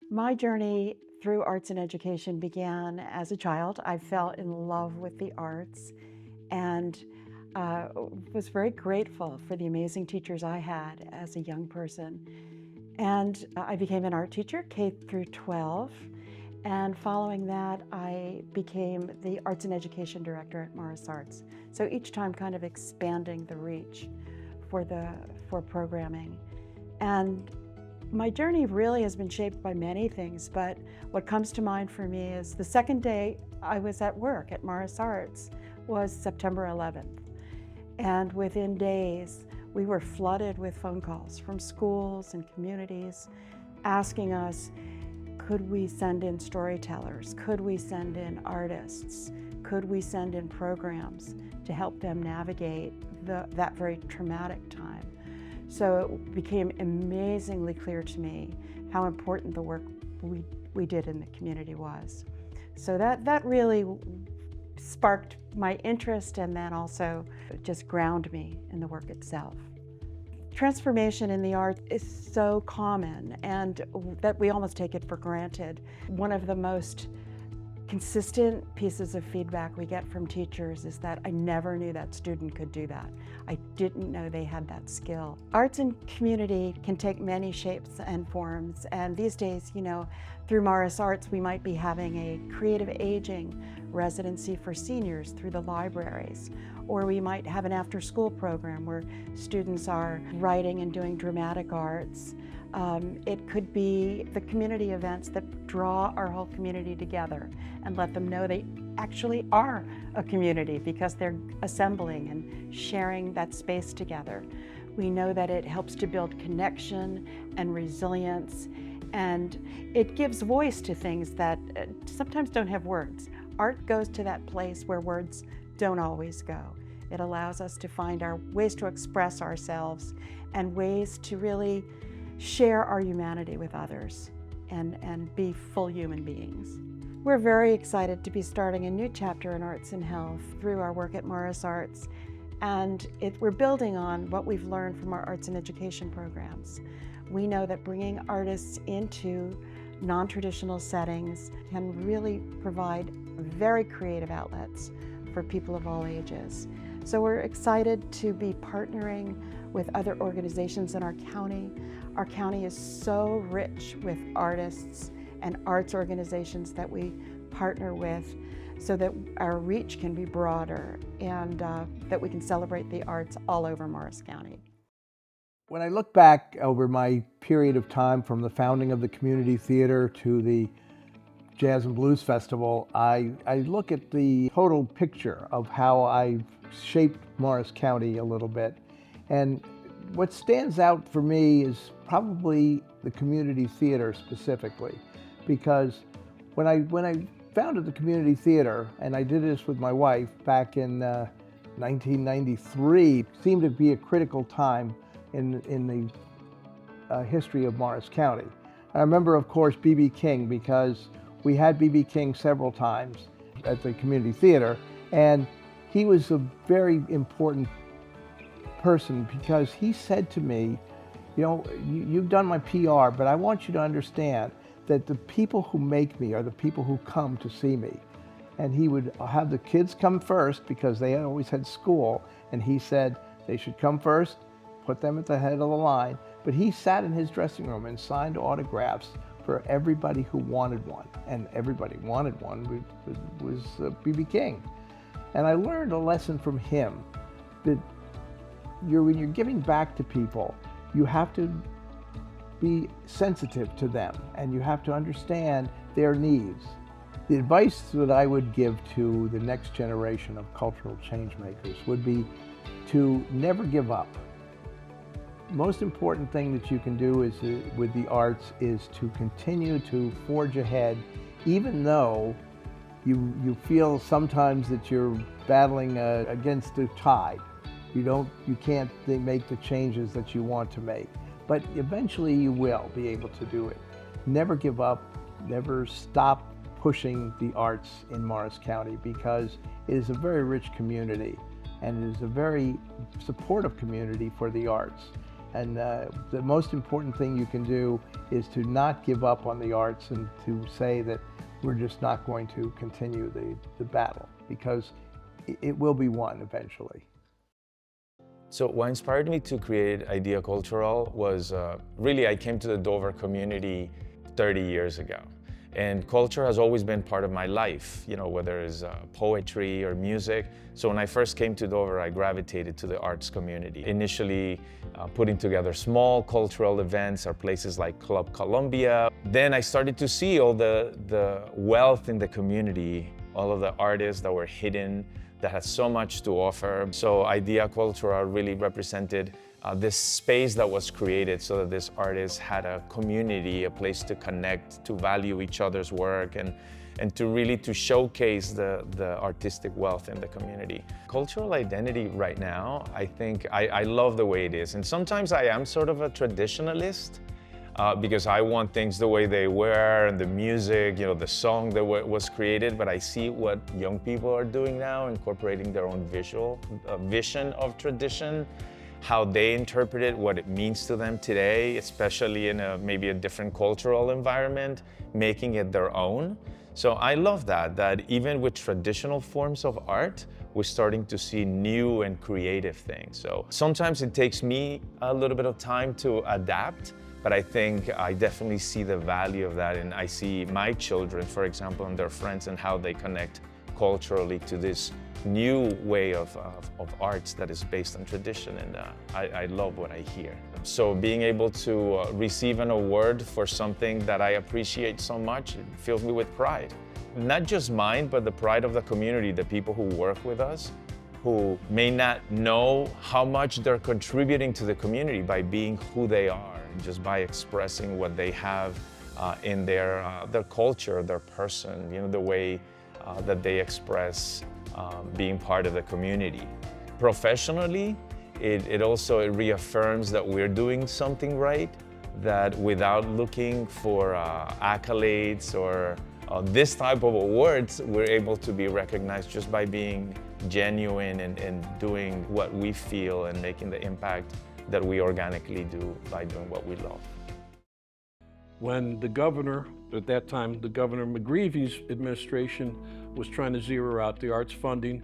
My journey through arts and education began as a child. I fell in love with the arts and uh, was very grateful for the amazing teachers I had as a young person. And I became an art teacher, K through 12. And following that, I became the Arts and Education Director at Morris Arts. So each time kind of expanding the reach for programming. And my journey really has been shaped by many things, but what comes to mind for me is the second day I was at work at Morris Arts was September 11th. And within days, we were flooded with phone calls from schools and communities asking us, could we send in storytellers? Could we send in artists? Could we send in programs to help them navigate that very traumatic time? So it became amazingly clear to me how important the work we did in the community was. So that really sparked my interest and then also just ground me in the work itself. Transformation in the arts is so common and that we almost take it for granted. One of the most consistent pieces of feedback we get from teachers is that I never knew that student could do that. I didn't know they had that skill. Arts and community can take many shapes and forms, and these days, through Morris Arts, we might be having a creative aging residency for seniors through the libraries, or we might have an after-school program where students are writing and doing dramatic arts. It could be the community events that draw our whole community together and let them know they actually are a community because they're assembling and sharing that space together. We know that it helps to build connection and resilience, and it gives voice to things that sometimes don't have words. Art goes to that place where words don't always go. It allows us to find our ways to express ourselves and ways to really share our humanity with others and be full human beings. We're very excited to be starting a new chapter in Arts and Health through our work at Morris Arts, and we're building on what we've learned from our arts and education programs. We know that bringing artists into non-traditional settings can really provide very creative outlets for people of all ages. So we're excited to be partnering with other organizations in our county. Our county is so rich with artists and arts organizations that we partner with so that our reach can be broader and that we can celebrate the arts all over Morris County. When I look back over my period of time from the founding of the community theater to the Jazz and Blues Festival, I look at the total picture of how I've shaped Morris County a little bit. And what stands out for me is probably the community theater specifically, because when I founded the community theater, and I did this with my wife back in 1993, seemed to be a critical time in the history of Morris County. I remember, of course, B.B. King, because we had B.B. King several times at the community theater, and he was a very important person because he said to me, you've done my PR, but I want you to understand that the people who make me are the people who come to see me. And he would have the kids come first because they always had school, and he said they should come first, put them at the head of the line. But he sat in his dressing room and signed autographs for everybody who wanted one, and everybody wanted one was B.B. King. And I learned a lesson from him that when you're giving back to people, you have to be sensitive to them and you have to understand their needs. The advice that I would give to the next generation of cultural change makers would be to never give up. Most important thing that you can do with the arts is to continue to forge ahead, even though you feel sometimes that you're battling against the tide. You can't make the changes that you want to make, but eventually you will be able to do it. Never give up, never stop pushing the arts in Morris County, because it is a very rich community and it is a very supportive community for the arts. And the most important thing you can do is to not give up on the arts and to say that we're just not going to continue the battle, because it will be won eventually. So what inspired me to create Idea Cultural was really I came to the Dover community 30 years ago. And culture has always been part of my life, you know, whether it's poetry or music. So when I first came to Dover, I gravitated to the arts community. Initially putting together small cultural events at places like Club Columbia. Then I started to see all the wealth in the community, all of the artists that were hidden, that had so much to offer. So Idea Cultural really represented this space that was created so that these artists had a community, a place to connect, to value each other's work, and to really to showcase the artistic wealth in the community. Cultural identity right now, I think, I love the way it is. And sometimes I am sort of a traditionalist, because I want things the way they were, and the music, you know, the song that was created, but I see what young people are doing now, incorporating their own vision of tradition, how they interpret it, what it means to them today, especially in maybe a different cultural environment, making it their own. So I love that even with traditional forms of art, we're starting to see new and creative things. So sometimes it takes me a little bit of time to adapt, but I think I definitely see the value of that, and I see my children, for example, and their friends, and how they connect culturally to this new way of arts that is based on tradition, and I love what I hear. So being able to receive an award for something that I appreciate so much, it fills me with pride. Not just mine, but the pride of the community, the people who work with us, who may not know how much they're contributing to the community by being who they are, just by expressing what they have in their culture, their person, you know, the way that they express being part of the community. Professionally, it also reaffirms that we're doing something right, that without looking for accolades or this type of awards, we're able to be recognized just by being genuine and doing what we feel and making the impact that we organically do by doing what we love. When the governor, at that time, the Governor McGreevy's administration was trying to zero out the arts funding,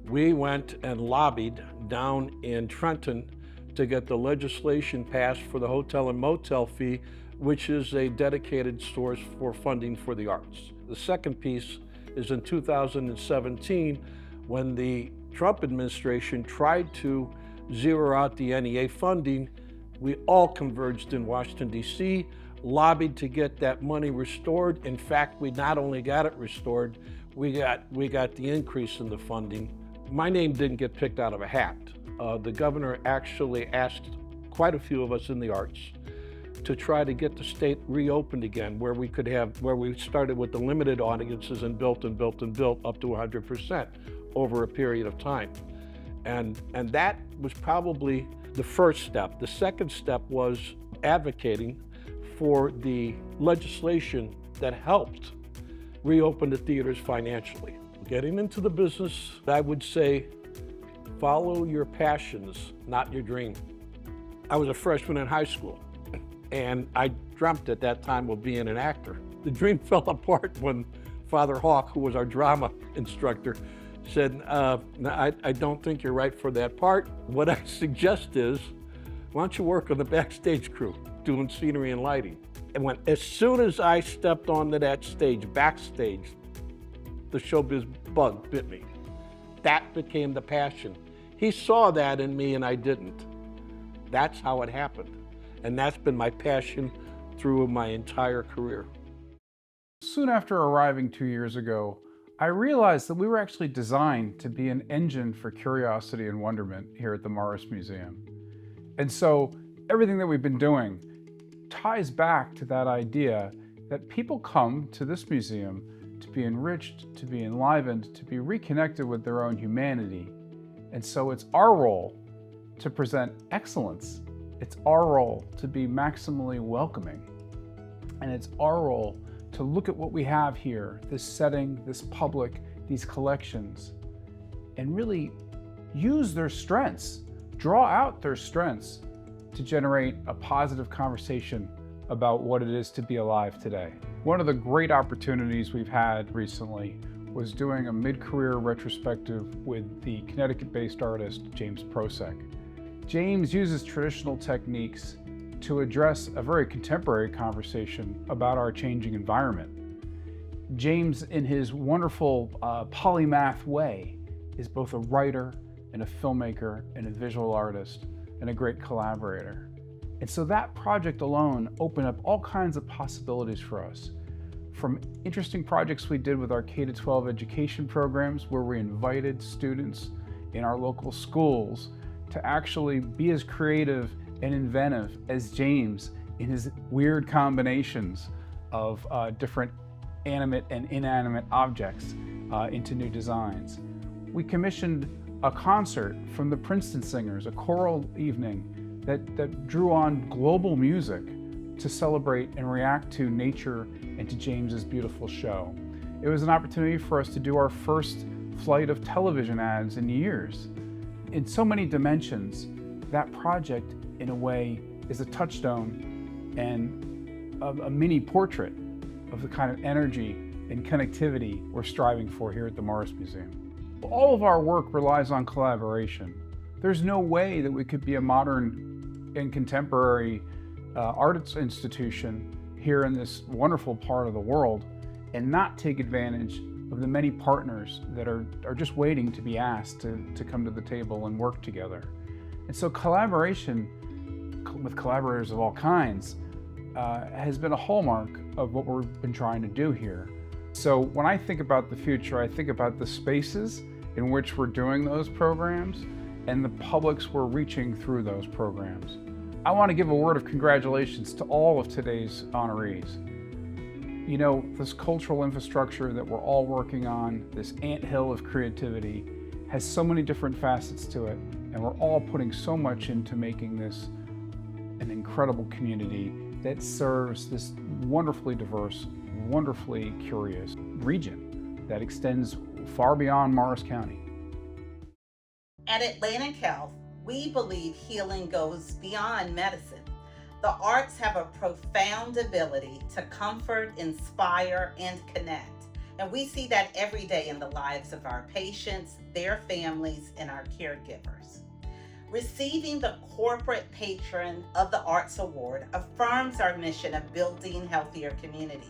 we went and lobbied down in Trenton to get the legislation passed for the hotel and motel fee, which is a dedicated source for funding for the arts. The second piece is in 2017, when the Trump administration tried to zero out the NEA funding, we all converged in Washington, D.C., lobbied to get that money restored. In fact, we not only got it restored, we got the increase in the funding. My name didn't get picked out of a hat. The governor actually asked quite a few of us in the arts to try to get the state reopened again, where we started with the limited audiences and built up to 100% over a period of time. And that was probably the first step. The second step was advocating for the legislation that helped reopen the theaters financially. Getting into the business, I would say, follow your passions, not your dream. I was a freshman in high school, and I dreamt at that time of being an actor. The dream fell apart when Father Hawk, who was our drama instructor, said, I don't think you're right for that part. What I suggest is, why don't you work on the backstage crew, doing scenery and lighting? And as soon as I stepped onto that stage, backstage, the showbiz bug bit me. That became the passion. He saw that in me and I didn't. That's how it happened. And that's been my passion through my entire career. Soon after arriving 2 years ago, I realized that we were actually designed to be an engine for curiosity and wonderment here at the Morris Museum. And so everything that we've been doing ties back to that idea that people come to this museum to be enriched, to be enlivened, to be reconnected with their own humanity. And so it's our role to present excellence. It's our role to be maximally welcoming. And it's our role to look at what we have here, this setting, this public, these collections, and really use their strengths, draw out their strengths to generate a positive conversation about what it is to be alive today. One of the great opportunities we've had recently was doing a mid-career retrospective with the Connecticut-based artist James Prosek. James uses traditional techniques to address a very contemporary conversation about our changing environment. James, in his wonderful polymath way, is both a writer and a filmmaker and a visual artist and a great collaborator. And so that project alone opened up all kinds of possibilities for us. From interesting projects we did with our K-12 education programs, where we invited students in our local schools to actually be as creative and inventive as James in his weird combinations of different animate and inanimate objects into new designs. We commissioned a concert from the Princeton Singers, a choral evening that drew on global music to celebrate and react to nature and to James's beautiful show. It was an opportunity for us to do our first flight of television ads in years. In so many dimensions, that project, in a way, is a touchstone and a mini portrait of the kind of energy and connectivity we're striving for here at the Morris Museum. All of our work relies on collaboration. There's no way that we could be a modern and contemporary arts institution here in this wonderful part of the world and not take advantage of the many partners that are just waiting to be asked to come to the table and work together. And so collaboration with collaborators of all kinds has been a hallmark of what we've been trying to do here. So when I think about the future, I think about the spaces in which we're doing those programs and the publics we're reaching through those programs. I want to give a word of congratulations to all of today's honorees. You know, this cultural infrastructure that we're all working on, this anthill of creativity, has so many different facets to it, and we're all putting so much into making this an incredible community that serves this wonderfully diverse, wonderfully curious region that extends far beyond Morris County. At Atlantic Health, we believe healing goes beyond medicine. The arts have a profound ability to comfort, inspire, and connect. And we see that every day in the lives of our patients, their families, and our caregivers. Receiving the Corporate Patron of the Arts Award affirms our mission of building healthier communities.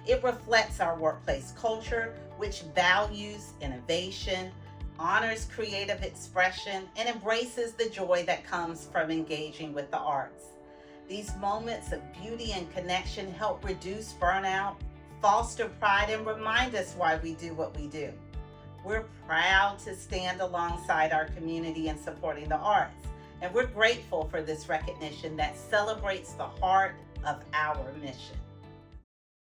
It reflects our workplace culture, which values innovation, honors creative expression, and embraces the joy that comes from engaging with the arts. These moments of beauty and connection help reduce burnout, foster pride, and remind us why we do what we do. We're proud to stand alongside our community in supporting the arts, and we're grateful for this recognition that celebrates the heart of our mission.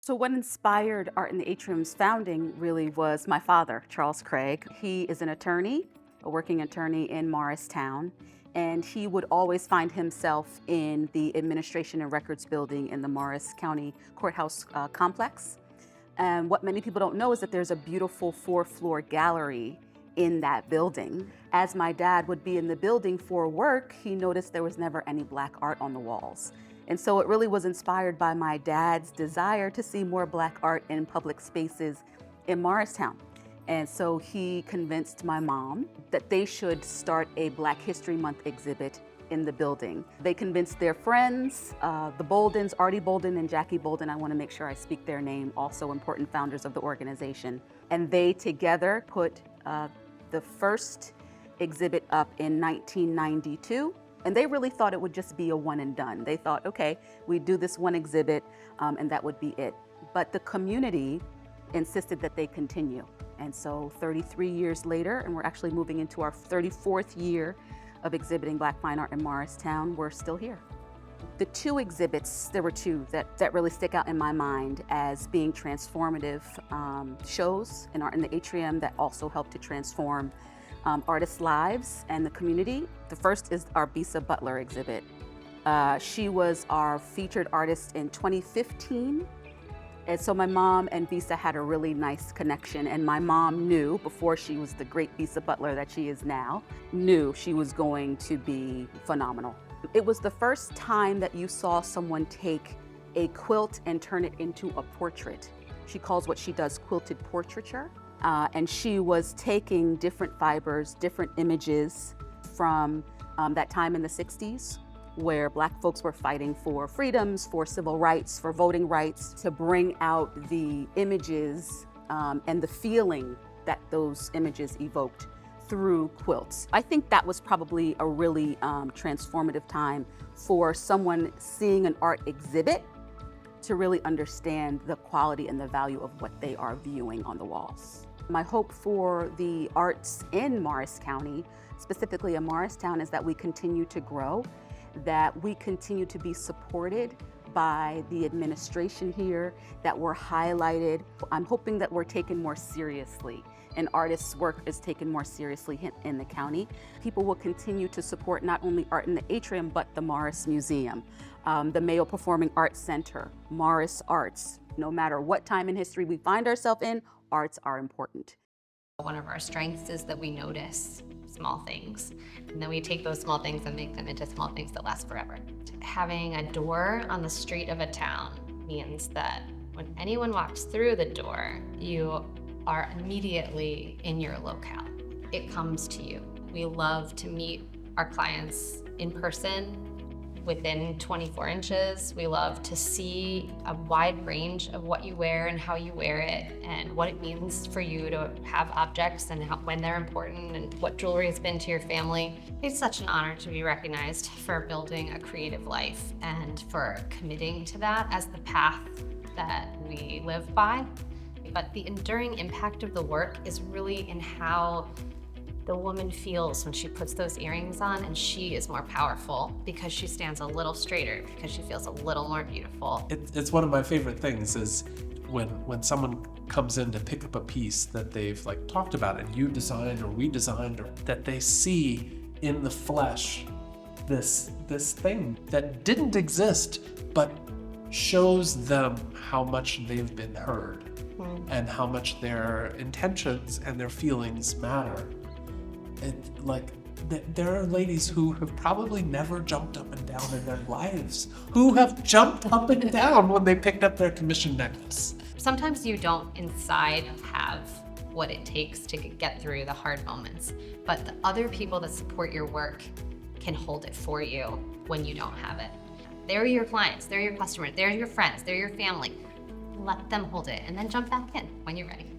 So what inspired Art in the Atrium's founding really was my father, Charles Craig. He is an attorney, a working attorney in Morristown, and he would always find himself in the Administration and Records building in the Morris County Courthouse complex. And what many people don't know is that there's a beautiful 4-floor gallery in that building. As my dad would be in the building for work, he noticed there was never any Black art on the walls. And so it really was inspired by my dad's desire to see more Black art in public spaces in Morristown. And so he convinced my mom that they should start a Black History Month exhibit in the building. They convinced their friends, the Boldens, Artie Bolden and Jackie Bolden, I want to make sure I speak their name, also important founders of the organization. And they together put the first exhibit up in 1992. And they really thought it would just be a one and done. They thought, okay, we'd do this one exhibit and that would be it. But the community insisted that they continue. And so 33 years later, and we're actually moving into our 34th year of exhibiting Black fine art in Morristown, we're still here. The two exhibits, there were two that really stick out in my mind as being transformative shows in Art in the Atrium that also helped to transform artists' lives and the community. The first is our Bisa Butler exhibit. She was our featured artist in 2015. And so my mom and Bisa had a really nice connection, and my mom knew, before she was the great Bisa Butler that she is now, knew she was going to be phenomenal. It was the first time that you saw someone take a quilt and turn it into a portrait. She calls what she does quilted portraiture. And she was taking different fibers, different images from that time in the 60s, where Black folks were fighting for freedoms, for civil rights, for voting rights, to bring out the images and the feeling that those images evoked through quilts. I think that was probably a really transformative time for someone seeing an art exhibit to really understand the quality and the value of what they are viewing on the walls. My hope for the arts in Morris County, specifically in Morristown, is that we continue to grow, that we continue to be supported by the administration here, that we're highlighted. I'm hoping that we're taken more seriously and artists' work is taken more seriously in the county. People will continue to support not only art in the atrium, but the Morris Museum, the Mayo Performing Arts Center, Morris Arts. No matter what time in history we find ourselves in, arts are important. One of our strengths is that we notice small things, and then we take those small things and make them into small things that last forever. Having a door on the street of a town means that when anyone walks through the door, you are immediately in your locale. It comes to you. We love to meet our clients in person within 24 inches. We love to see a wide range of what you wear and how you wear it and what it means for you to have objects and when they're important and what jewelry has been to your family. It's such an honor to be recognized for building a creative life and for committing to that as the path that we live by. But the enduring impact of the work is really in how the woman feels when she puts those earrings on, and she is more powerful because she stands a little straighter, because she feels a little more beautiful. It's one of my favorite things is when someone comes in to pick up a piece that they've talked about and you designed or we designed, or that they see in the flesh this thing that didn't exist but shows them how much they've been heard and how much their intentions and their feelings matter. There are ladies who have probably never jumped up and down in their lives who have jumped up and down when they picked up their commission necklace. Sometimes you don't inside have what it takes to get through the hard moments, but the other people that support your work can hold it for you when you don't have it. They're your clients, they're your customers, they're your friends, they're your family. Let them hold it and then jump back in when you're ready.